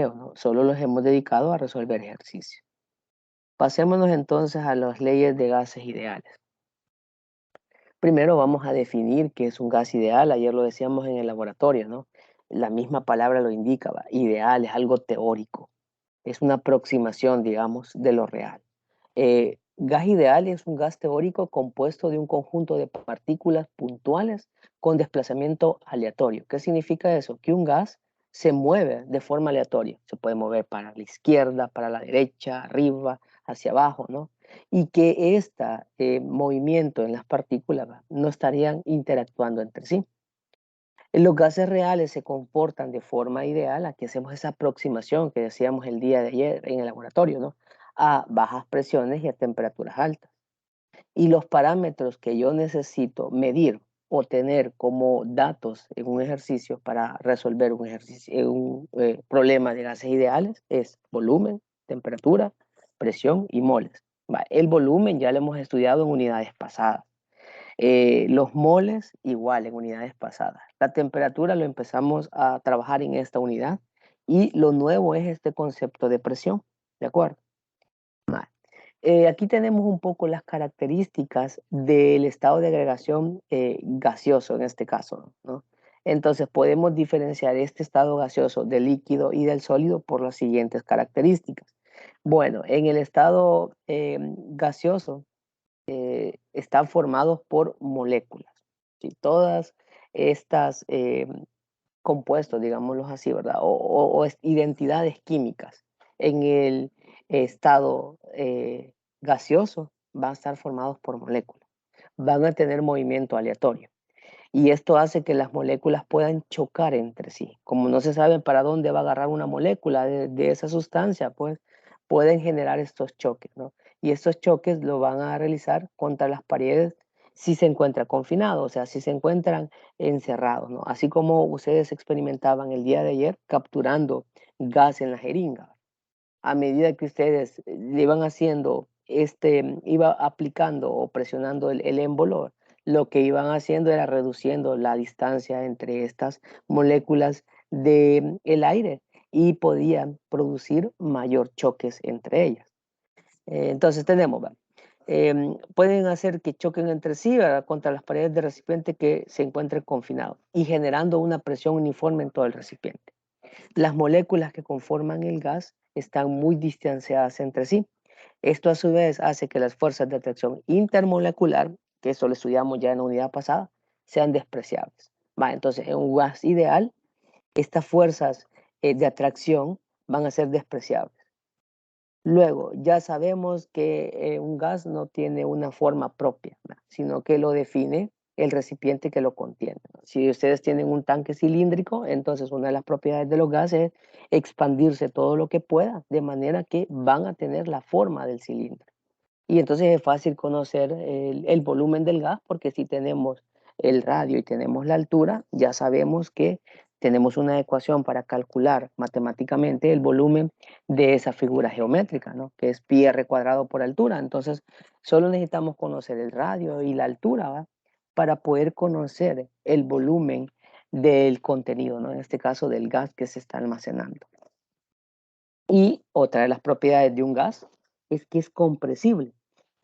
¿no? Solo los hemos dedicado a resolver ejercicios. Pasémonos entonces a las leyes de gases ideales. Primero vamos a definir qué es un gas ideal. Ayer lo decíamos en el laboratorio, ¿no? La misma palabra lo indica, ¿va? Ideal es algo teórico, es una aproximación, digamos, de lo real. Gas ideal es un gas teórico compuesto de un conjunto de partículas puntuales con desplazamiento aleatorio. ¿Qué significa eso? Que un gas se mueve de forma aleatoria. Se puede mover para la izquierda, para la derecha, arriba, hacia abajo, ¿no? Y que este movimiento en las partículas no estarían interactuando entre sí. Los gases reales se comportan de forma ideal. Aquí hacemos esa aproximación que decíamos el día de ayer en el laboratorio, ¿no? A bajas presiones y a temperaturas altas. Y los parámetros que yo necesito medir o tener como datos en un ejercicio para resolver un problema de gases ideales es volumen, temperatura, presión y moles. El volumen ya lo hemos estudiado en unidades pasadas. Los moles igual en unidades pasadas. La temperatura lo empezamos a trabajar en esta unidad y lo nuevo es este concepto de presión, ¿de acuerdo? Aquí tenemos un poco las características del estado de agregación gaseoso en este caso, ¿no? Entonces podemos diferenciar este estado gaseoso del líquido y del sólido por las siguientes características. Bueno, en el estado gaseoso están formados por moléculas. ¿Sí? Todas estas compuestos, digámoslo así, ¿verdad? O identidades químicas en el estado gaseoso van a estar formados por moléculas. Van a tener movimiento aleatorio. Y esto hace que las moléculas puedan chocar entre sí. Como no se sabe para dónde va a agarrar una molécula de esa sustancia, pues pueden generar estos choques, ¿no? Y estos choques lo van a realizar contra las paredes si se encuentra confinado, o sea, si se encuentran encerrados, ¿no? Así como ustedes experimentaban el día de ayer capturando gas en la jeringa. A medida que ustedes le iban haciendo, iba aplicando o presionando el émbolo, lo que iban haciendo era reduciendo la distancia entre estas moléculas del aire y podían producir mayor choques entre ellas. Entonces tenemos, pueden hacer que choquen entre sí, ¿verdad? Contra las paredes del recipiente que se encuentren confinados y generando una presión uniforme en todo el recipiente. Las moléculas que conforman el gas están muy distanciadas entre sí. Esto a su vez hace que las fuerzas de atracción intermolecular, que eso lo estudiamos ya en la unidad pasada, sean despreciables. Entonces, en un gas ideal, estas fuerzas de atracción van a ser despreciables. Luego, ya sabemos que un gas no tiene una forma propia, ¿no? Sino que lo define el recipiente que lo contiene, ¿no? Si ustedes tienen un tanque cilíndrico, entonces una de las propiedades de los gases es expandirse todo lo que pueda, de manera que van a tener la forma del cilindro. Y entonces es fácil conocer el volumen del gas, porque si tenemos el radio y tenemos la altura, ya sabemos que tenemos una ecuación para calcular matemáticamente el volumen de esa figura geométrica, ¿no? Que es pi r cuadrado por altura. Entonces, solo necesitamos conocer el radio y la altura, ¿va? Para poder conocer el volumen del contenido, ¿no? En este caso, del gas que se está almacenando. Y otra de las propiedades de un gas es que es compresible.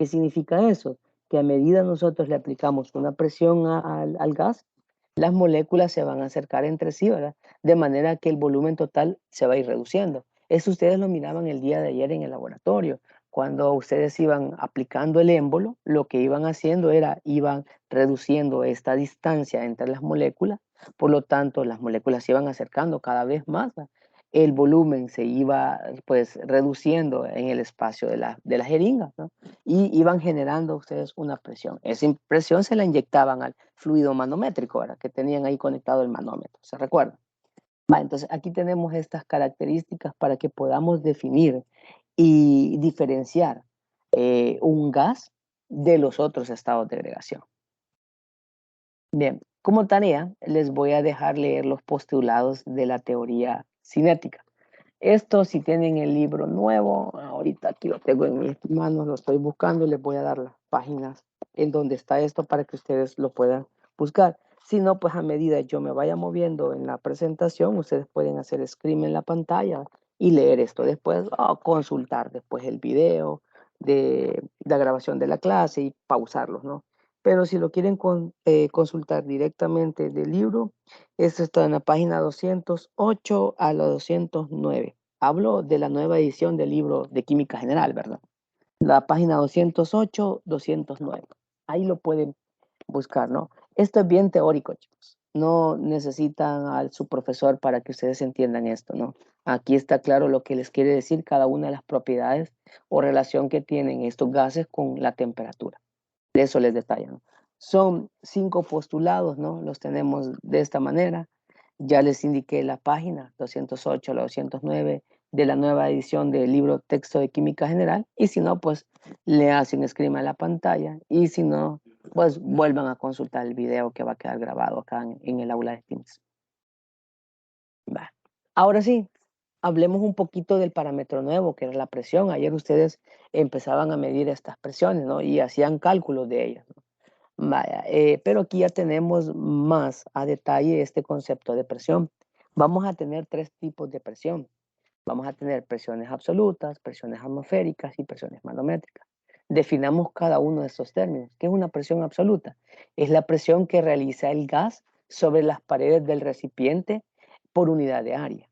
¿Qué significa eso? Que a medida nosotros le aplicamos una presión al gas, las moléculas se van a acercar entre sí, ¿verdad? De manera que el volumen total se va a ir reduciendo. Eso ustedes lo miraban el día de ayer en el laboratorio. Cuando ustedes iban aplicando el émbolo, lo que iban haciendo era, iban reduciendo esta distancia entre las moléculas, por lo tanto, las moléculas se iban acercando cada vez más, ¿verdad? El volumen se iba pues reduciendo en el espacio de la jeringa, ¿no? Y iban generando ustedes una presión. Esa presión se la inyectaban al fluido manométrico, ¿verdad? Que tenían ahí conectado el manómetro, ¿se recuerda? Entonces aquí tenemos estas características para que podamos definir y diferenciar un gas de los otros estados de agregación. Bien, como tarea les voy a dejar leer los postulados de la teoría cinética. Esto, si tienen el libro nuevo, ahorita aquí lo tengo en mis manos, lo estoy buscando y les voy a dar las páginas en donde está esto para que ustedes lo puedan buscar. Si no, pues a medida yo me vaya moviendo en la presentación, ustedes pueden hacer screen en la pantalla y leer esto después, o consultar después el video de la grabación de la clase y pausarlos, ¿no? Pero si lo quieren consultar directamente del libro, esto está en la página 208 a la 209. Hablo de la nueva edición del libro de Química General, ¿verdad? La página 208, 209. Ahí lo pueden buscar, ¿no? Esto es bien teórico, chicos. No necesitan a su profesor para que ustedes entiendan esto, ¿no? Aquí está claro lo que les quiere decir cada una de las propiedades o relación que tienen estos gases con la temperatura. De eso les detallan. Son 5 postulados, ¿no? Los tenemos de esta manera. Ya les indiqué la página 208 a la 209 de la nueva edición del libro Texto de Química General. Y si no, pues le hacen screen a la pantalla. Y si no, pues vuelvan a consultar el video que va a quedar grabado acá en el aula de Teams. Va. Ahora sí, hablemos un poquito del parámetro nuevo, que era la presión. Ayer ustedes empezaban a medir estas presiones, ¿no? Y hacían cálculos de ellas, ¿no? Vaya, pero aquí ya tenemos más a detalle este concepto de presión. Vamos a tener 3 tipos de presión. Vamos a tener presiones absolutas, presiones atmosféricas y presiones manométricas. Definamos cada uno de estos términos. ¿Qué es una presión absoluta? Es la presión que realiza el gas sobre las paredes del recipiente por unidad de área.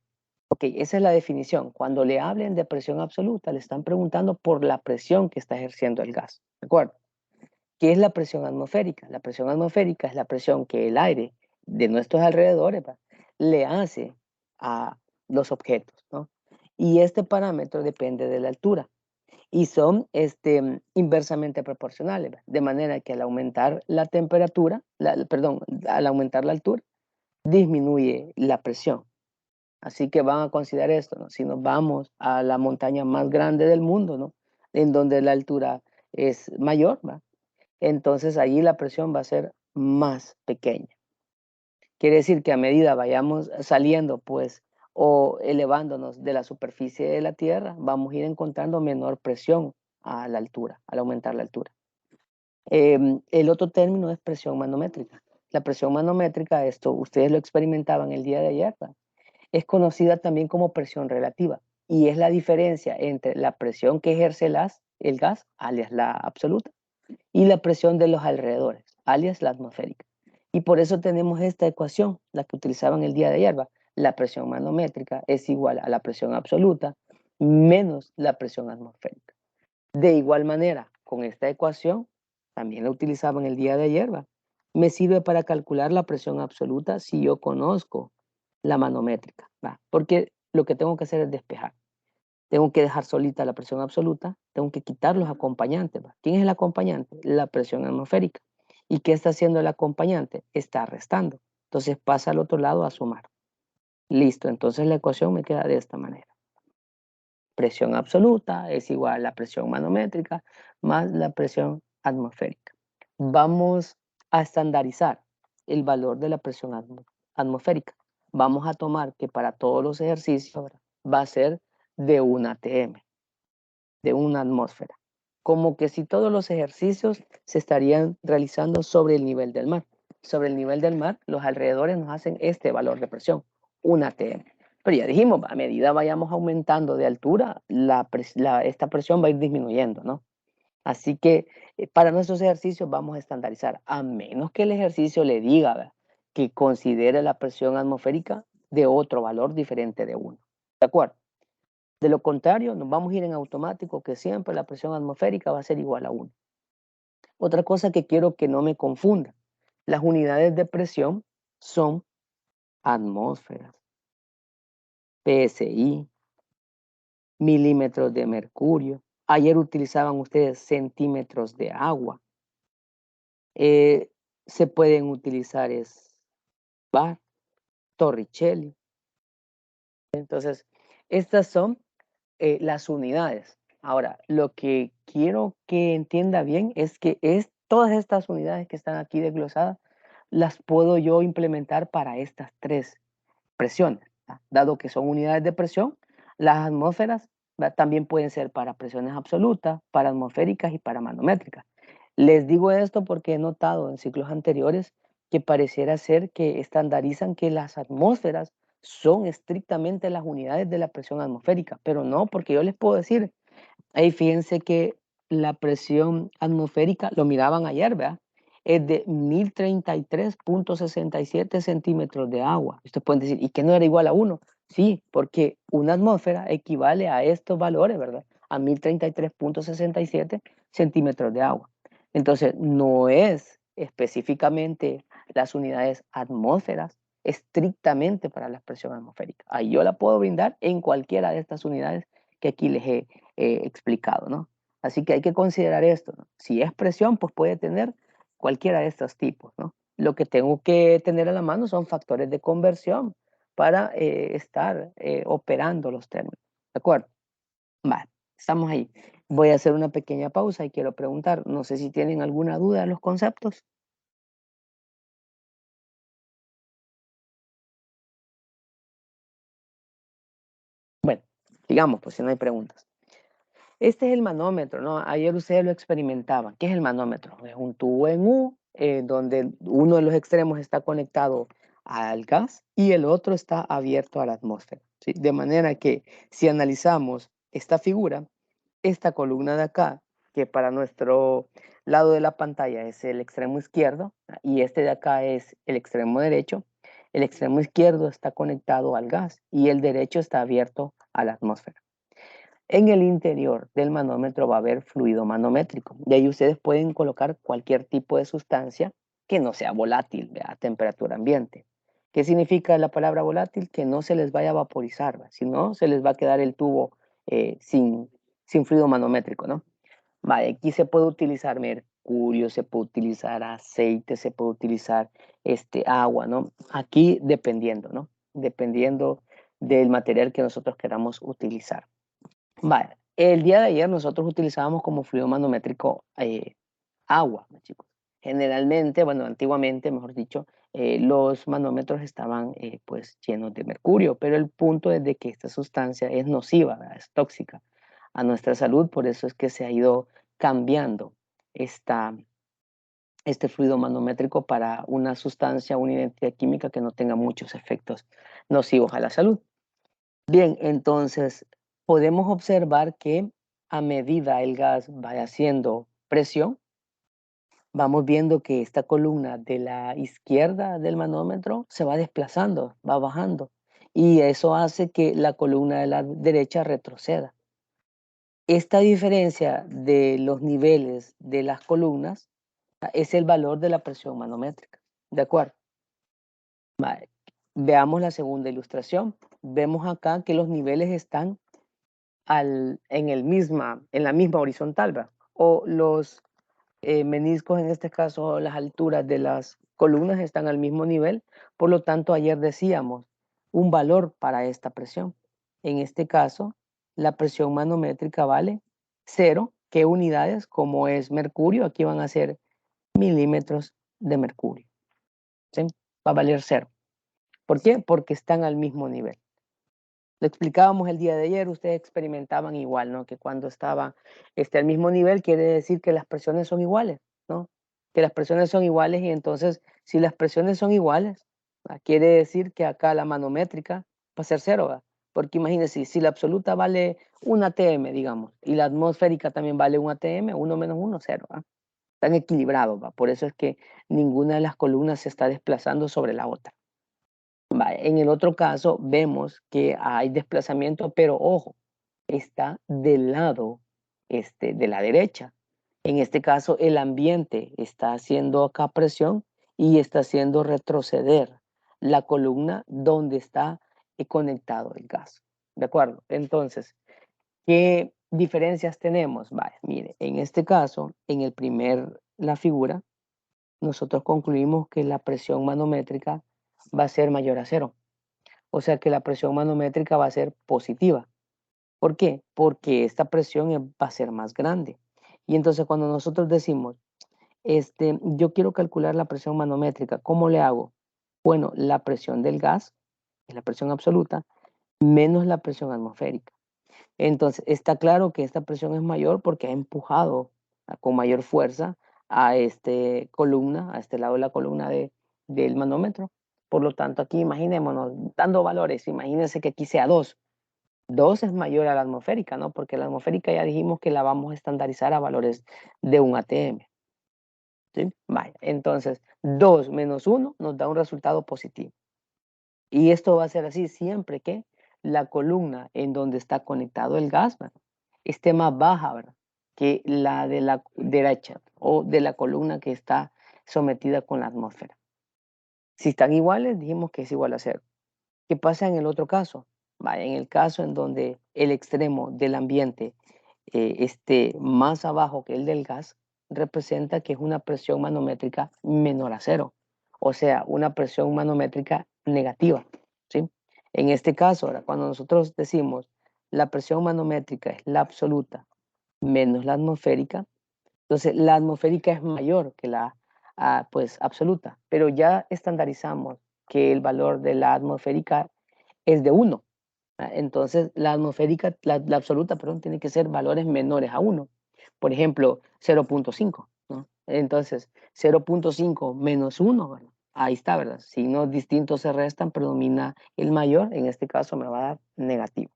Ok, esa es la definición. Cuando le hablen de presión absoluta, le están preguntando por la presión que está ejerciendo el gas. ¿De acuerdo? ¿Qué es la presión atmosférica? La presión atmosférica es la presión que el aire de nuestros alrededores le hace a los objetos, ¿no? Y este parámetro depende de la altura y son inversamente proporcionales, ¿va? De manera que al aumentar la temperatura, perdón, al aumentar la altura, disminuye la presión. Así que van a considerar esto, ¿no? Si nos vamos a la montaña más grande del mundo, ¿no? En donde la altura es mayor, ¿va? Entonces allí la presión va a ser más pequeña. Quiere decir que a medida vayamos saliendo, pues, o elevándonos de la superficie de la Tierra, vamos a ir encontrando menor presión a la altura, al aumentar la altura. El otro término es presión manométrica. La presión manométrica, esto ustedes lo experimentaban el día de ayer, ¿verdad? Es conocida también como presión relativa y es la diferencia entre la presión que ejerce el gas, alias la absoluta, y la presión de los alrededores, alias la atmosférica. Y por eso tenemos esta ecuación, la que utilizaban el día de ayer. La presión manométrica es igual a la presión absoluta menos la presión atmosférica. De igual manera, con esta ecuación, también la utilizaban el día de ayer, me sirve para calcular la presión absoluta si yo conozco la manométrica, porque lo que tengo que hacer es despejar. Tengo que dejar solita la presión absoluta, tengo que quitar los acompañantes. ¿Quién es el acompañante? La presión atmosférica. ¿Y qué está haciendo el acompañante? Está restando. Entonces pasa al otro lado a sumar. Listo, entonces la ecuación me queda de esta manera. Presión absoluta es igual a la presión manométrica más la presión atmosférica. Vamos a estandarizar el valor de la presión atmosférica. Vamos a tomar que para todos los ejercicios va a ser de 1 atm, de una atmósfera. Como que si todos los ejercicios se estarían realizando sobre el nivel del mar. Sobre el nivel del mar, los alrededores nos hacen este valor de presión, 1 atm. Pero ya dijimos, a medida vayamos aumentando de altura, esta presión va a ir disminuyendo, ¿no? Así que para nuestros ejercicios vamos a estandarizar, a menos que el ejercicio le diga, ¿verdad?, que considere la presión atmosférica de otro valor diferente de 1. ¿De acuerdo? De lo contrario, nos vamos a ir en automático que siempre la presión atmosférica va a ser igual a 1. Otra cosa que quiero que no me confunda, las unidades de presión son atmósferas, PSI, milímetros de mercurio. Ayer utilizaban ustedes centímetros de agua. Se pueden utilizar bar, torricelli. Entonces, estas son las unidades. Ahora, lo que quiero que entienda bien es que todas estas unidades que están aquí desglosadas las puedo yo implementar para estas 3 presiones, dado que son unidades de presión. Las atmósferas también pueden ser para presiones absolutas, para atmosféricas y para manométricas. Les digo esto porque he notado en ciclos anteriores que pareciera ser que estandarizan que las atmósferas son estrictamente las unidades de la presión atmosférica, pero no, porque yo les puedo decir, ahí fíjense que la presión atmosférica, lo miraban ayer, ¿verdad? Es de 1033,67 centímetros de agua. Ustedes pueden decir, ¿y qué no era igual a uno? Sí, porque una atmósfera equivale a estos valores, ¿verdad? A 1033,67 centímetros de agua. Entonces, no es específicamente las unidades atmósferas estrictamente para la presión atmosférica. Ahí yo la puedo brindar en cualquiera de estas unidades que aquí les he explicado, ¿no? Así que hay que considerar esto, ¿no? Si es presión, pues puede tener cualquiera de estos tipos, ¿no? Lo que tengo que tener a la mano son factores de conversión para estar operando los términos, ¿de acuerdo? Vale, estamos ahí. Voy a hacer una pequeña pausa y quiero preguntar, no sé si tienen alguna duda de los conceptos. Bueno, digamos, pues si no hay preguntas. Este es el manómetro, ¿no? Ayer ustedes lo experimentaban. ¿Qué es el manómetro? Es un tubo en U, donde uno de los extremos está conectado al gas y el otro está abierto a la atmósfera, ¿sí? De manera que si analizamos esta figura, esta columna de acá, que para nuestro lado de la pantalla es el extremo izquierdo, y este de acá es el extremo derecho, el extremo izquierdo está conectado al gas y el derecho está abierto a la atmósfera. En el interior del manómetro va a haber fluido manométrico. De ahí ustedes pueden colocar cualquier tipo de sustancia que no sea volátil a temperatura ambiente. ¿Qué significa la palabra volátil? Que no se les vaya a vaporizar, si no, se les va a quedar el tubo sin fluido manométrico, ¿no? Vale, aquí se puede utilizar mercurio, se puede utilizar aceite, se puede utilizar agua, ¿no? Aquí dependiendo, ¿no? Dependiendo del material que nosotros queramos utilizar. Vale, el día de ayer nosotros utilizábamos como fluido manométrico agua, ¿no, chicos? Generalmente, bueno, antiguamente, mejor dicho, los manómetros estaban pues llenos de mercurio, pero el punto es de que esta sustancia es nociva, ¿verdad? Es tóxica a nuestra salud, por eso es que se ha ido cambiando esta, este fluido manométrico para una sustancia, una identidad química que no tenga muchos efectos nocivos a la salud. Bien, entonces podemos observar que a medida el gas vaya haciendo presión, vamos viendo que esta columna de la izquierda del manómetro se va desplazando, va bajando, y eso hace que la columna de la derecha retroceda. Esta diferencia de los niveles de las columnas es el valor de la presión manométrica. ¿De acuerdo? Vale. Veamos la segunda ilustración. Vemos acá que los niveles están en la misma horizontal, ¿verdad? O los meniscos, en este caso, las alturas de las columnas están al mismo nivel. Por lo tanto, ayer decíamos un valor para esta presión. En este caso, la presión manométrica vale 0. ¿Qué unidades? Como es mercurio, aquí van a ser milímetros de mercurio. ¿Sí? Va a valer 0. ¿Por qué? Porque están al mismo nivel. Lo explicábamos el día de ayer, ustedes experimentaban igual, ¿no? Que cuando estaba al mismo nivel quiere decir que las presiones son iguales, ¿no? Que las presiones son iguales y entonces si las presiones son iguales, quiere decir que acá la manométrica va a ser 0, ¿va? Porque imagínense, si la absoluta vale 1 atm, digamos, y la atmosférica también vale 1 atm, 1 menos 1, 0, ¿va? Están equilibrados, ¿va? Por eso es que ninguna de las columnas se está desplazando sobre la otra. En el otro caso vemos que hay desplazamiento, pero ojo, está del lado de la derecha. En este caso, el ambiente está haciendo acá presión y está haciendo retroceder la columna donde está conectado el gas. ¿De acuerdo? Entonces, ¿qué diferencias tenemos? Vale, mire, en este caso, la figura, nosotros concluimos que la presión manométrica va a ser mayor a 0. O sea que la presión manométrica va a ser positiva. ¿Por qué? Porque esta presión va a ser más grande. Y entonces cuando nosotros decimos, yo quiero calcular la presión manométrica, ¿cómo le hago? Bueno, la presión del gas, es la presión absoluta, menos la presión atmosférica. Entonces está claro que esta presión es mayor porque ha empujado con mayor fuerza a esta columna, a este lado de la columna del manómetro. Por lo tanto, aquí imaginémonos, dando valores, imagínense que aquí sea 2. 2 es mayor a la atmosférica, ¿no? Porque la atmosférica ya dijimos que la vamos a estandarizar a valores de un ATM. ¿Sí? Vaya, entonces 2 menos 1 nos da un resultado positivo. Y esto va a ser así siempre que la columna en donde está conectado el gas, ¿verdad?, esté más baja, ¿verdad?, que la de la derecha o de la columna que está sometida con la atmósfera. Si están iguales, dijimos que es igual a cero. ¿Qué pasa en el otro caso? Vaya, en el caso en donde el extremo del ambiente esté más abajo que el del gas, representa que es una presión manométrica menor a cero, o sea, una presión manométrica negativa, ¿sí? En este caso, ahora, cuando nosotros decimos la presión manométrica es la absoluta menos la atmosférica, entonces la atmosférica es mayor que la pues absoluta, pero ya estandarizamos que el valor de la atmosférica es de 1. Entonces, la atmosférica, la absoluta, perdón, tiene que ser valores menores a 1. Por ejemplo, 0.5, ¿no? Entonces, 0.5 menos 1, ¿verdad? Ahí está, ¿verdad? Signos distintos se restan, predomina el mayor, en este caso me va a dar negativo.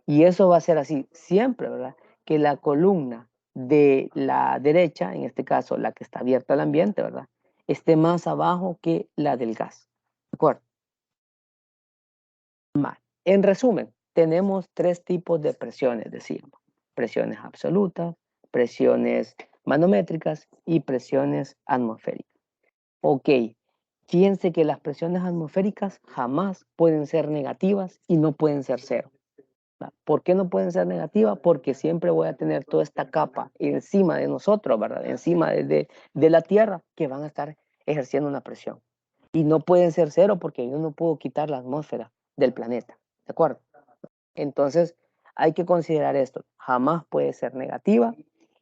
Y eso va a ser así siempre, ¿verdad? Que la columna de la derecha, en este caso la que está abierta al ambiente, ¿verdad?, esté más abajo que la del gas. ¿De acuerdo? Mal. En resumen, tenemos 3 tipos de presiones, decíamos. Presiones absolutas, presiones manométricas y presiones atmosféricas. Ok, fíjense que las presiones atmosféricas jamás pueden ser negativas y no pueden ser cero. ¿Por qué no pueden ser negativas? Porque siempre voy a tener toda esta capa encima de nosotros, ¿verdad? Encima de la Tierra, que van a estar ejerciendo una presión. Y no pueden ser cero porque yo no puedo quitar la atmósfera del planeta, ¿de acuerdo? Entonces, hay que considerar esto. Jamás puede ser negativa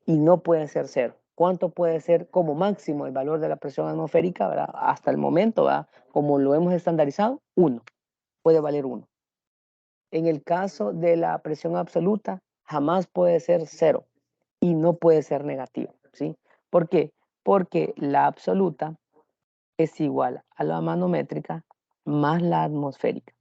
y no puede ser cero. ¿Cuánto puede ser como máximo el valor de la presión atmosférica, ¿verdad? Hasta el momento, ¿verdad?, como lo hemos estandarizado, 1. Puede valer 1. En el caso de la presión absoluta, jamás puede ser cero y no puede ser negativo, ¿sí? ¿Por qué? Porque la absoluta es igual a la manométrica más la atmosférica.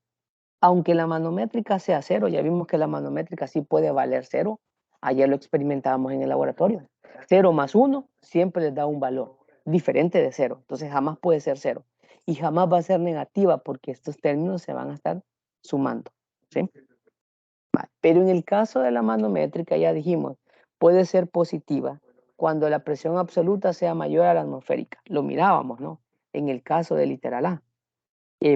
Aunque la manométrica sea cero, ya vimos que la manométrica sí puede valer cero. Ayer lo experimentábamos en el laboratorio. 0 más 1 siempre les da un valor diferente de cero. Entonces jamás puede ser cero. Y jamás va a ser negativa porque estos términos se van a estar sumando, ¿sí? Pero en el caso de la manométrica, ya dijimos, puede ser positiva cuando la presión absoluta sea mayor a la atmosférica. Lo mirábamos, ¿no? En el caso del literal A.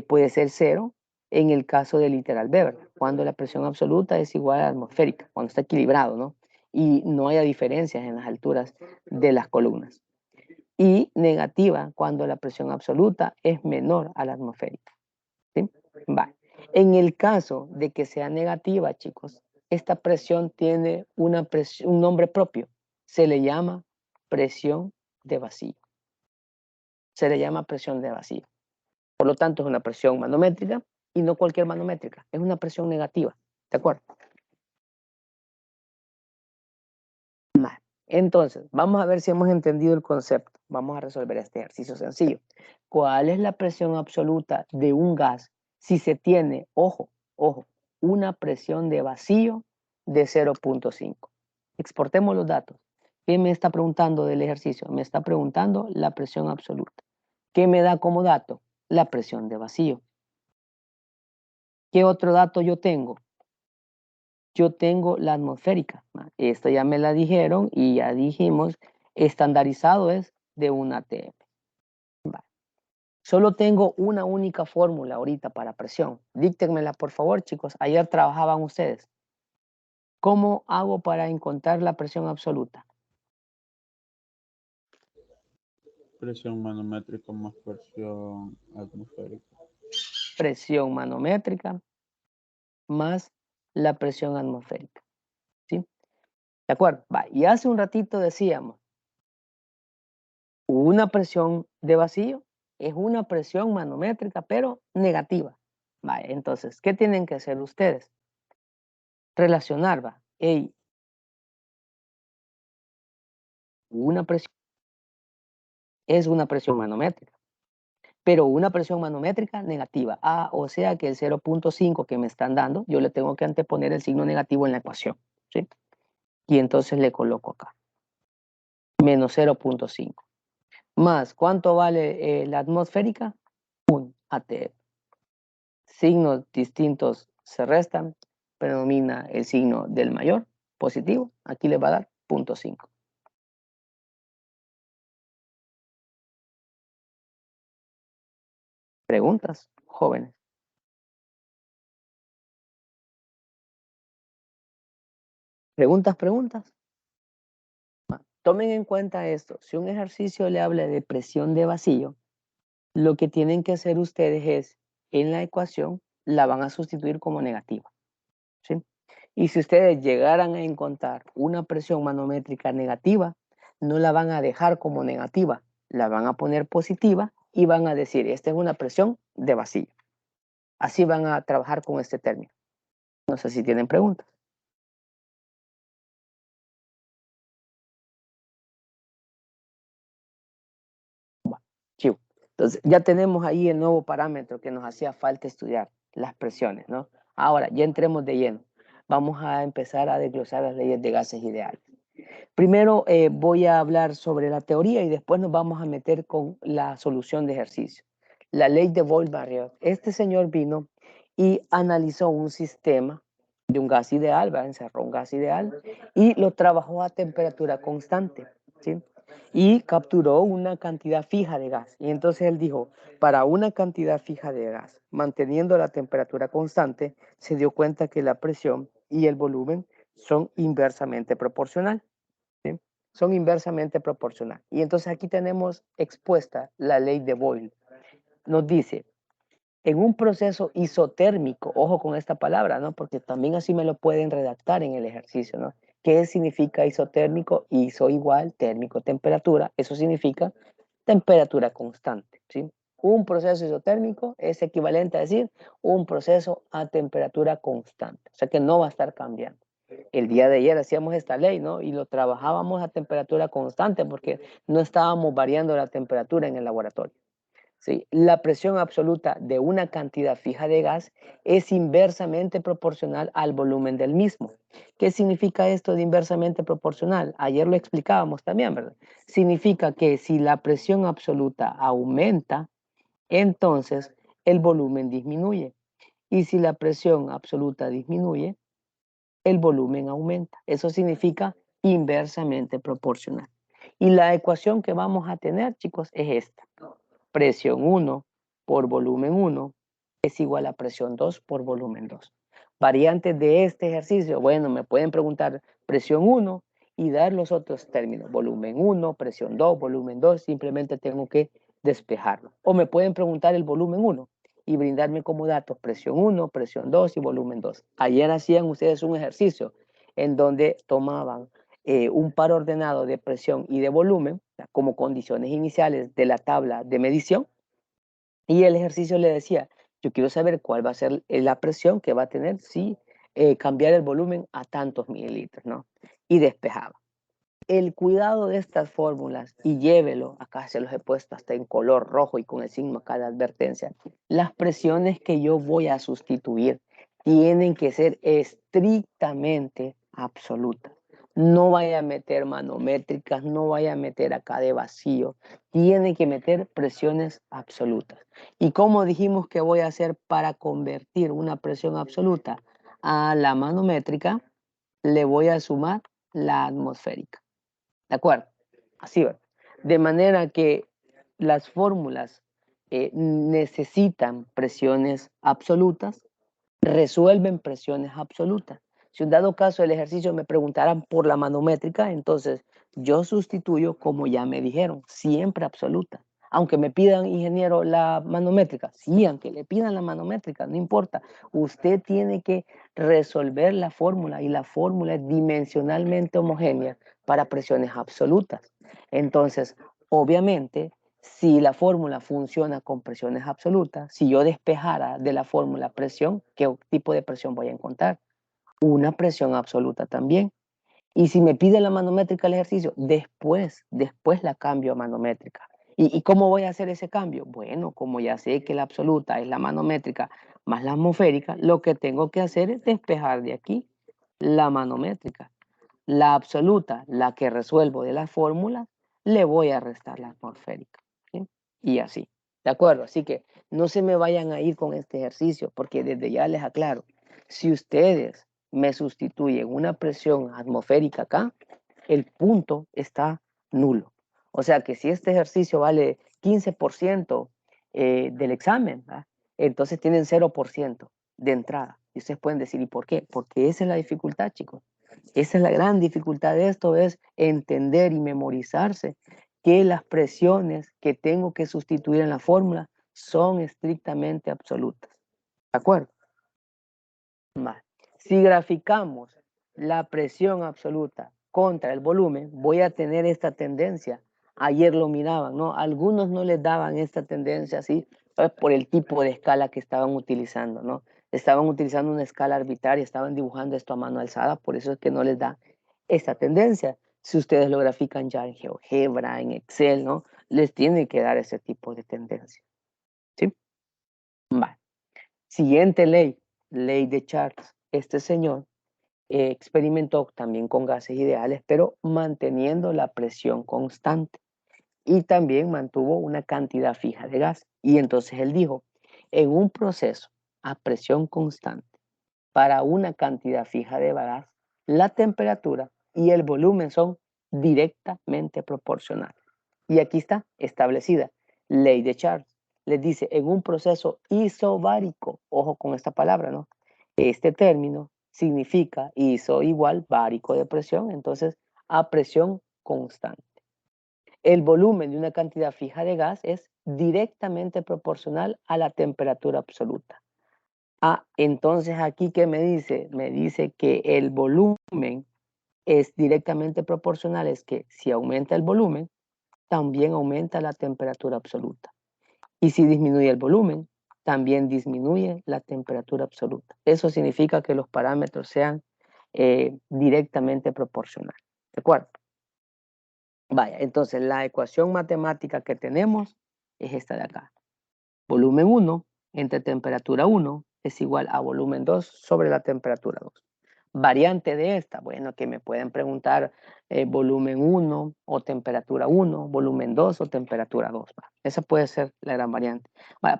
Puede ser cero en el caso del literal B, ¿verdad? Cuando la presión absoluta es igual a la atmosférica, cuando está equilibrado, ¿no? Y no haya diferencias en las alturas de las columnas. Y negativa cuando la presión absoluta es menor a la atmosférica, ¿sí? Vale. En el caso de que sea negativa, chicos, esta presión tiene un nombre propio. Se le llama presión de vacío. Se le llama presión de vacío. Por lo tanto, es una presión manométrica y no cualquier manométrica. Es una presión negativa. ¿De acuerdo? Vale. Entonces, vamos a ver si hemos entendido el concepto. Vamos a resolver este ejercicio sencillo. ¿Cuál es la presión absoluta de un gas si se tiene, ojo, ojo, una presión de vacío de 0.5? Exportemos los datos. ¿Qué me está preguntando del ejercicio? Me está preguntando la presión absoluta. ¿Qué me da como dato? La presión de vacío. ¿Qué otro dato yo tengo? Yo tengo la atmosférica. Esto ya me la dijeron y ya dijimos, estandarizado es de una ATM. Vale. Solo tengo una única fórmula ahorita para presión. Díctenmela, por favor, chicos. Ayer trabajaban ustedes. ¿Cómo hago para encontrar la presión absoluta? Presión manométrica más presión atmosférica. Presión manométrica más la presión atmosférica. ¿Sí? ¿De acuerdo? Va. Y hace un ratito decíamos, una presión de vacío es una presión manométrica, pero negativa. Vaya, entonces, ¿qué tienen que hacer ustedes? Relacionar, va. Hey, una presión es una presión manométrica. pero una presión manométrica negativa. O sea que el 0.5 que me están dando, yo le tengo que anteponer el signo negativo en la ecuación, ¿sí? Y entonces le coloco acá, menos 0.5. Más, ¿cuánto vale la atmosférica? 1 ATF. Signos distintos se restan, predomina el signo del mayor, positivo, aquí le va a dar 0.5. ¿Preguntas, jóvenes? ¿Preguntas? Tomen en cuenta esto, si un ejercicio le habla de presión de vacío, lo que tienen que hacer ustedes es, en la ecuación, la van a sustituir como negativa, ¿sí? Y si ustedes llegaran a encontrar una presión manométrica negativa, no la van a dejar como negativa, la van a poner positiva y van a decir, esta es una presión de vacío. Así van a trabajar con este término. No sé si tienen preguntas. Bueno, chivo. Entonces, ya tenemos ahí el nuevo parámetro que nos hacía falta estudiar, las presiones, ¿no? Ahora, ya entremos de lleno. Vamos a empezar a desglosar las leyes de gases ideales. Primero voy a hablar sobre la teoría y después nos vamos a meter con la solución de ejercicio. La ley de Boyle-Barriot. Este señor vino y analizó un sistema de un gas ideal, encerró un gas ideal y lo trabajó a temperatura constante, ¿sí? Y capturó una cantidad fija de gas. Y entonces él dijo, para una cantidad fija de gas, manteniendo la temperatura constante, se dio cuenta que la presión y el volumen son inversamente proporcionales. ¿Sí? Son inversamente proporcionales. Y entonces aquí tenemos expuesta la ley de Boyle. Nos dice, en un proceso isotérmico, ojo con esta palabra, ¿no? Porque también así me lo pueden redactar en el ejercicio, ¿no? ¿Qué significa isotérmico? Iso igual, térmico, temperatura. Eso significa temperatura constante, ¿sí? Un proceso isotérmico es equivalente a decir un proceso a temperatura constante, o sea que no va a estar cambiando. El día de ayer hacíamos esta ley, ¿no? Y lo trabajábamos a temperatura constante porque no estábamos variando la temperatura en el laboratorio. ¿Sí? La presión absoluta de una cantidad fija de gas es inversamente proporcional al volumen del mismo. ¿Qué significa esto de inversamente proporcional? Ayer lo explicábamos también, ¿verdad? Significa que si la presión absoluta aumenta, entonces el volumen disminuye. Y si la presión absoluta disminuye, el volumen aumenta. Eso significa inversamente proporcional. Y la ecuación que vamos a tener, chicos, es esta. Presión 1 por volumen 1 es igual a presión 2 por volumen 2. Variantes de este ejercicio, bueno, me pueden preguntar presión 1 y dar los otros términos, volumen 1, presión 2, volumen 2, simplemente tengo que despejarlo. O me pueden preguntar el volumen 1 y brindarme como datos presión 1, presión 2 y volumen 2. Ayer hacían ustedes un ejercicio en donde tomaban un par ordenado de presión y de volumen como condiciones iniciales de la tabla de medición y el ejercicio le decía, yo quiero saber cuál va a ser la presión que va a tener si cambiar el volumen a tantos mililitros, ¿no? Y despejaba. El cuidado de estas fórmulas, y llévelo, acá se los he puesto hasta en color rojo y con el signo acá de advertencia, las presiones que yo voy a sustituir tienen que ser estrictamente absolutas. No vaya a meter manométricas, no vaya a meter acá de vacío, tiene que meter presiones absolutas. ¿Y cómo dijimos que voy a hacer para convertir una presión absoluta a la manométrica? Le voy a sumar la atmosférica. ¿De acuerdo? Así va. De manera que las fórmulas necesitan presiones absolutas, resuelven presiones absolutas. Si en dado caso el ejercicio me preguntaran por la manométrica, entonces yo sustituyo como ya me dijeron, siempre absoluta. Aunque me pidan, ingeniero, la manométrica, sí, aunque le pidan la manométrica, no importa. Usted tiene que resolver la fórmula y la fórmula es dimensionalmente homogénea para presiones absolutas. Entonces, obviamente, si la fórmula funciona con presiones absolutas, si yo despejara de la fórmula presión, ¿qué tipo de presión voy a encontrar? Una presión absoluta también. Y si me pide la manométrica el ejercicio, después la cambio a manométrica. ¿Y cómo voy a hacer ese cambio? Bueno, como ya sé que la absoluta es la manométrica más la atmosférica, lo que tengo que hacer es despejar de aquí la manométrica. La absoluta, la que resuelvo de la fórmula, le voy a restar la atmosférica. ¿Sí? Y así. ¿De acuerdo? Así que no se me vayan a ir con este ejercicio, porque desde ya les aclaro, si ustedes me sustituyen una presión atmosférica acá, el punto está nulo. O sea que si este ejercicio vale 15% del examen, ¿verdad? Entonces tienen 0% de entrada. Y ustedes pueden decir, ¿y por qué? Porque esa es la dificultad, chicos. Esa es la gran dificultad de esto, es entender y memorizarse que las presiones que tengo que sustituir en la fórmula son estrictamente absolutas. ¿De acuerdo? Vale. Si graficamos la presión absoluta contra el volumen, voy a tener esta tendencia. Ayer lo miraban, ¿no? Algunos no les daban esta tendencia así por el tipo de escala que estaban utilizando, ¿no? Estaban utilizando una escala arbitraria, estaban dibujando esto a mano alzada, por eso es que no les da esta tendencia. Si ustedes lo grafican ya en GeoGebra, en Excel, ¿no? Les tiene que dar ese tipo de tendencia, ¿sí? Vale. Siguiente ley, ley de Charles. Este señor experimentó también con gases ideales, pero manteniendo la presión constante y también mantuvo una cantidad fija de gas. Y entonces él dijo, en un proceso a presión constante para una cantidad fija de gas, la temperatura y el volumen son directamente proporcionales. Y aquí está establecida, ley de Charles. Les dice, en un proceso isobárico, ojo con esta palabra, ¿no? Este término significa iso igual bárico de presión, entonces a presión constante. El volumen de una cantidad fija de gas es directamente proporcional a la temperatura absoluta. Ah, entonces aquí, ¿qué me dice? Me dice que el volumen es directamente proporcional, es que si aumenta el volumen, también aumenta la temperatura absoluta. Y si disminuye el volumen, también disminuye la temperatura absoluta. Eso significa que los parámetros sean directamente proporcionales. ¿De acuerdo? Vaya, entonces la ecuación matemática que tenemos es esta de acá. Volumen 1 entre temperatura 1 es igual a volumen 2 sobre la temperatura 2. Variante de esta, bueno, que me pueden preguntar volumen 1 o temperatura 1, volumen 2 o temperatura 2. Esa puede ser la gran variante.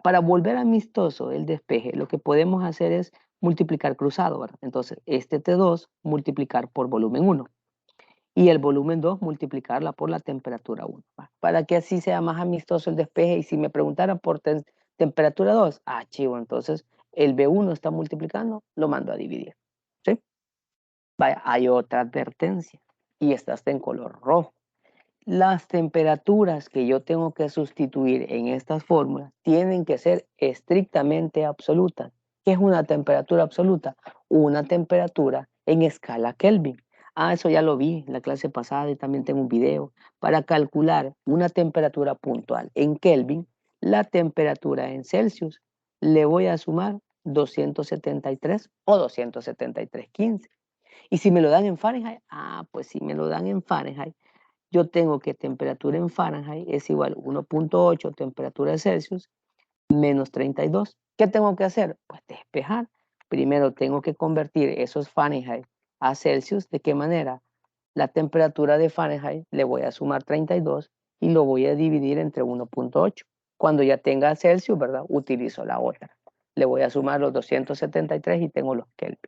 Para volver amistoso el despeje, lo que podemos hacer es multiplicar cruzado, ¿verdad? Entonces, este T2 multiplicar por volumen 1 y el volumen 2 multiplicarla por la temperatura 1, para que así sea más amistoso el despeje. Y si me preguntaran por temperatura 2, chivo, entonces el B1 está multiplicando, lo mando a dividir. ¿Sí? Vaya, hay otra advertencia y esta está en color rojo. Las temperaturas que yo tengo que sustituir en estas fórmulas tienen que ser estrictamente absolutas. ¿Qué es una temperatura absoluta? Una temperatura en escala Kelvin. Eso ya lo vi en la clase pasada y también tengo un video. Para calcular una temperatura puntual en Kelvin, la temperatura en Celsius, le voy a sumar 273 o 273,15. Y si me lo dan en Fahrenheit, pues si me lo dan en Fahrenheit, yo tengo que temperatura en Fahrenheit es igual a 1.8 temperatura de Celsius menos 32. ¿Qué tengo que hacer? Pues despejar. Primero tengo que convertir esos Fahrenheit a Celsius. ¿De qué manera? La temperatura de Fahrenheit le voy a sumar 32 y lo voy a dividir entre 1.8. Cuando ya tenga Celsius, ¿verdad? Utilizo la otra. Le voy a sumar los 273 y tengo los Kelvin.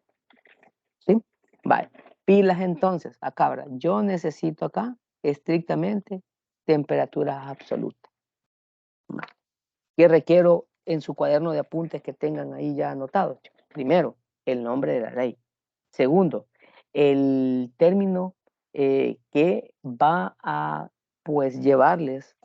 ¿Sí? Vale. Pilas entonces, acá, ¿verdad? Yo necesito acá estrictamente temperatura absoluta. Vale. ¿Qué requiero en su cuaderno de apuntes que tengan ahí ya anotados? Primero, el nombre de la ley. Segundo, el término que va a pues llevarles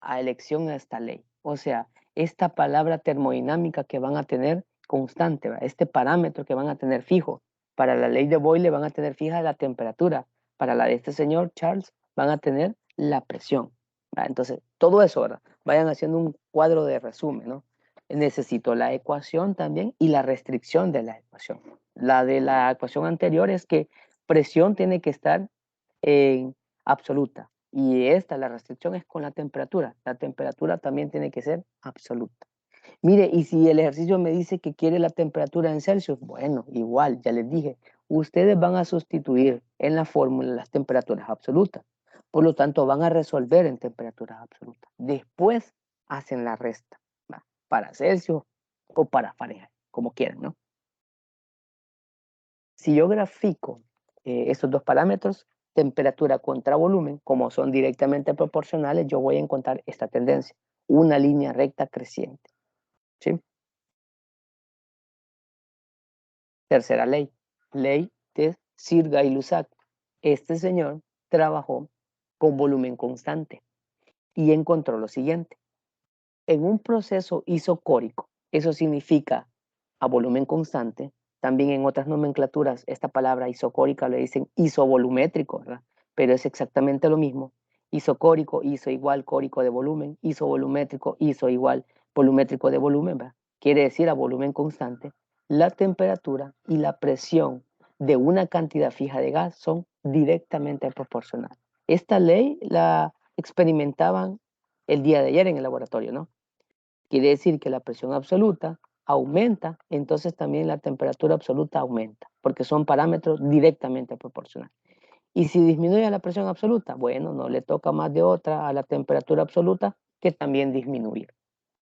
a elección a esta ley. O sea, esta palabra termodinámica que van a tener constante, ¿verdad? Este parámetro que van a tener fijo. Para la ley de Boyle van a tener fija la temperatura. Para la de este señor Charles van a tener la presión. ¿Verdad? Entonces, todo eso, ¿verdad? Vayan haciendo un cuadro de resumen, ¿no? Necesito la ecuación también y la restricción de la ecuación. La de la ecuación anterior es que presión tiene que estar en absoluta Y la restricción es con la temperatura. La temperatura también tiene que ser absoluta. Mire, y si el ejercicio me dice que quiere la temperatura en Celsius, bueno, igual, ya les dije, ustedes van a sustituir en la fórmula las temperaturas absolutas. Por lo tanto, van a resolver en temperaturas absolutas. Después hacen la resta, ¿va? Para Celsius o para Fahrenheit, como quieran, ¿no? Si yo grafico estos dos parámetros, temperatura contra volumen, como son directamente proporcionales, yo voy a encontrar esta tendencia, una línea recta creciente, ¿sí? Tercera ley, ley de Sir-Gay-Lussac. Este señor trabajó con volumen constante y encontró lo siguiente. En un proceso isocórico, eso significa a volumen constante, también en otras nomenclaturas esta palabra isocórica le dicen isovolumétrico, ¿verdad? Pero es exactamente lo mismo. Isocórico, iso igual córico de volumen, isovolumétrico, iso igual volumétrico de volumen, ¿verdad? Quiere decir a volumen constante, la temperatura y la presión de una cantidad fija de gas son directamente proporcionales. Esta ley la experimentaban el día de ayer en el laboratorio, ¿no? Quiere decir que la presión absoluta aumenta, entonces también la temperatura absoluta aumenta, porque son parámetros directamente proporcionales. Y si disminuye la presión absoluta, bueno, no le toca más de otra a la temperatura absoluta que también disminuir,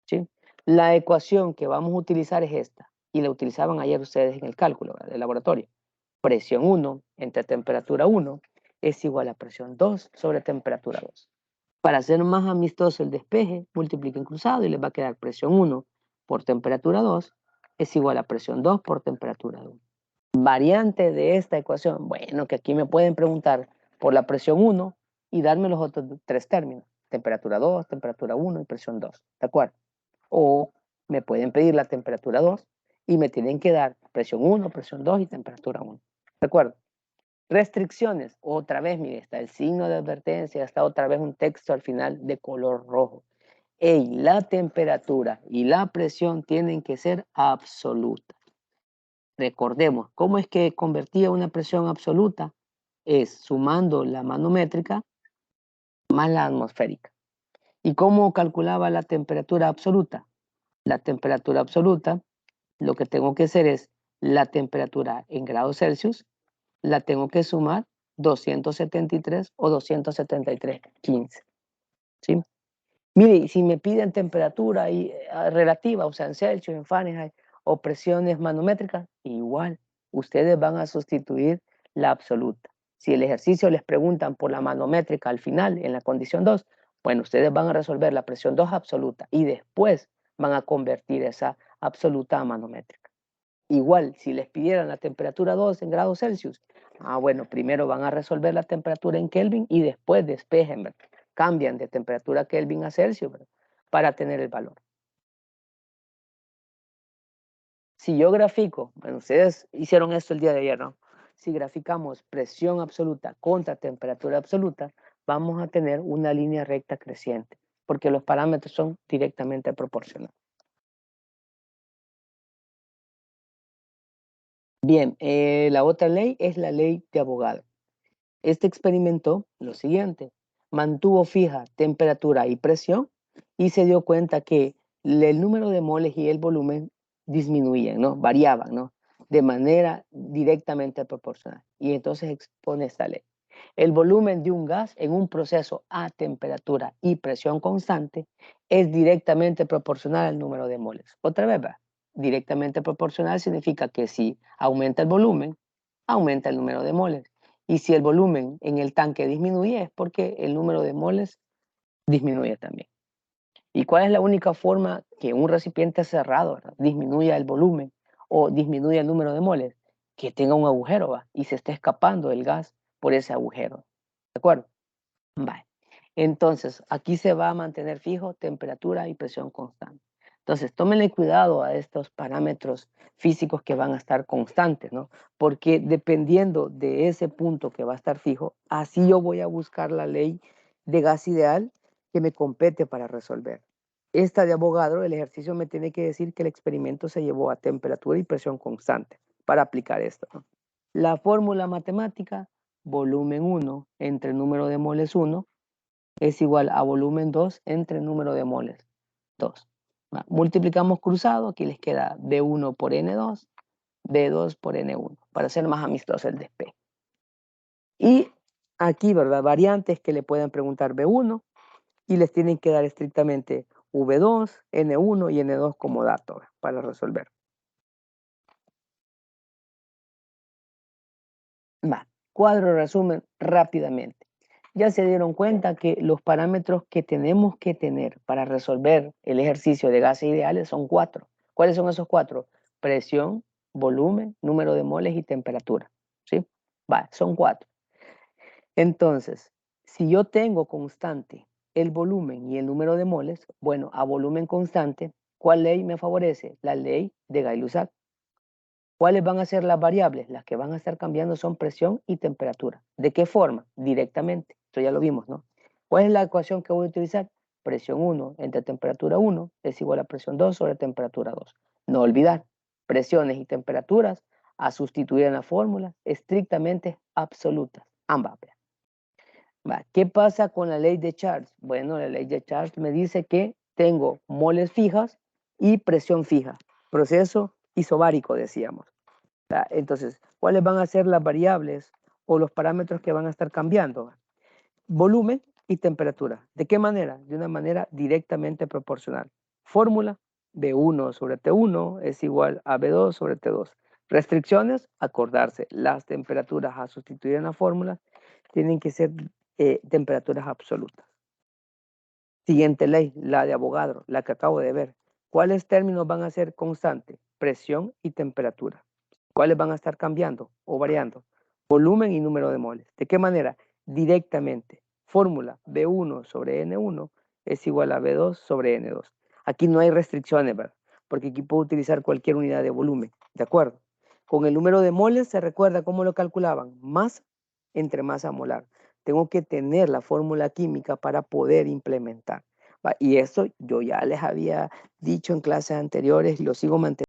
¿sí? La ecuación que vamos a utilizar es esta, y la utilizaban ayer ustedes en el cálculo, ¿verdad?, del laboratorio. Presión 1 entre temperatura 1 es igual a presión 2 sobre temperatura 2. Para hacer más amistoso el despeje, multipliquen cruzado y les va a quedar presión 1 por temperatura 2 es igual a presión 2 por temperatura 1. Variante de esta ecuación, bueno, que aquí me pueden preguntar por la presión 1 y darme los otros tres términos, temperatura 2, temperatura 1 y presión 2, ¿de acuerdo? O me pueden pedir la temperatura 2 y me tienen que dar presión 1, presión 2 y temperatura 1, ¿de acuerdo? Restricciones, otra vez, mire, está el signo de advertencia, está otra vez un texto al final de color rojo. Ey, la temperatura y la presión tienen que ser absolutas. Recordemos, ¿cómo es que convertía una presión absoluta? Es sumando la manométrica más la atmosférica. ¿Y cómo calculaba la temperatura absoluta? La temperatura absoluta, lo que tengo que hacer es la temperatura en grados Celsius, la tengo que sumar 273 o 273,15, ¿sí? Mire, si me piden temperatura relativa, o sea, en Celsius, en Fahrenheit, o presiones manométricas, igual, ustedes van a sustituir la absoluta. Si el ejercicio les preguntan por la manométrica al final, en la condición 2, bueno, ustedes van a resolver la presión 2 absoluta y después van a convertir esa absoluta a manométrica. Igual, si les pidieran la temperatura 2 en grados Celsius, bueno, primero van a resolver la temperatura en Kelvin y después despejen, ¿verdad? Cambian de temperatura Kelvin a Celsius, ¿verdad?, para tener el valor. Si yo grafico, bueno, ustedes hicieron esto el día de ayer, ¿no? Si graficamos presión absoluta contra temperatura absoluta, vamos a tener una línea recta creciente, porque los parámetros son directamente proporcionales. Bien, la otra ley es la ley de Avogadro. Este experimentó lo siguiente, mantuvo fija temperatura y presión y se dio cuenta que el número de moles y el volumen disminuían, ¿no? Variaban, ¿no?, de manera directamente proporcional. Y entonces expone esta ley. El volumen de un gas en un proceso a temperatura y presión constante es directamente proporcional al número de moles. Otra vez, va. Directamente proporcional significa que si aumenta el volumen, aumenta el número de moles. Y si el volumen en el tanque disminuye es porque el número de moles disminuye también. ¿Y cuál es la única forma que un recipiente cerrado, ¿verdad?, disminuya el volumen o disminuya el número de moles? Que tenga un agujero, ¿va?, y se esté escapando el gas por ese agujero. ¿De acuerdo? Vale. Entonces, aquí se va a mantener fijo temperatura y presión constante. Entonces, tómenle cuidado a estos parámetros físicos que van a estar constantes, ¿no? Porque dependiendo de ese punto que va a estar fijo, así yo voy a buscar la ley de gas ideal que me compete para resolver. Esta de Avogadro, el ejercicio me tiene que decir que el experimento se llevó a temperatura y presión constante para aplicar esto, ¿no? La fórmula matemática, volumen 1 entre número de moles 1, es igual a volumen 2 entre número de moles, 2. Multiplicamos cruzado, aquí les queda B1 por N2, B2 por N1, para hacer más amistoso el despegue. Y aquí, ¿verdad? Variantes que le pueden preguntar B1 y les tienen que dar estrictamente V2, N1 y N2 como dato para resolver. Cuadro resumen rápidamente. Ya se dieron cuenta que los parámetros que tenemos que tener para resolver el ejercicio de gases ideales son 4. ¿Cuáles son esos 4? Presión, volumen, número de moles y temperatura. ¿Sí? Son 4. Entonces, si yo tengo constante el volumen y el número de moles, bueno, a volumen constante, ¿cuál ley me favorece? La ley de Gay-Lussac. ¿Cuáles van a ser las variables? Las que van a estar cambiando son presión y temperatura. ¿De qué forma? Directamente. Esto ya lo vimos, ¿no? ¿Cuál es la ecuación que voy a utilizar? Presión 1 entre temperatura 1 es igual a presión 2 sobre temperatura 2. No olvidar, presiones y temperaturas a sustituir en la fórmula estrictamente absolutas. Ambas. ¿Qué pasa con la ley de Charles? Bueno, la ley de Charles me dice que tengo moles fijas y presión fija. Proceso isobárico, decíamos. Entonces, ¿cuáles van a ser las variables o los parámetros que van a estar cambiando? Volumen y temperatura. ¿De qué manera? De una manera directamente proporcional. Fórmula, B1 sobre T1 es igual a B2 sobre T2. Restricciones, acordarse. Las temperaturas a sustituir en la fórmula tienen que ser temperaturas absolutas. Siguiente ley, la de Avogadro, la que acabo de ver. ¿Cuáles términos van a ser constantes? Presión y temperatura. ¿Cuáles van a estar cambiando o variando? Volumen y número de moles. ¿De qué manera? Directamente. Fórmula B1 sobre N1 es igual a B2 sobre N2. Aquí no hay restricciones, ¿verdad? Porque aquí puedo utilizar cualquier unidad de volumen. ¿De acuerdo? Con el número de moles se recuerda cómo lo calculaban. Masa entre masa molar. Tengo que tener la fórmula química para poder implementar. Y eso yo ya les había dicho en clases anteriores y lo sigo manteniendo.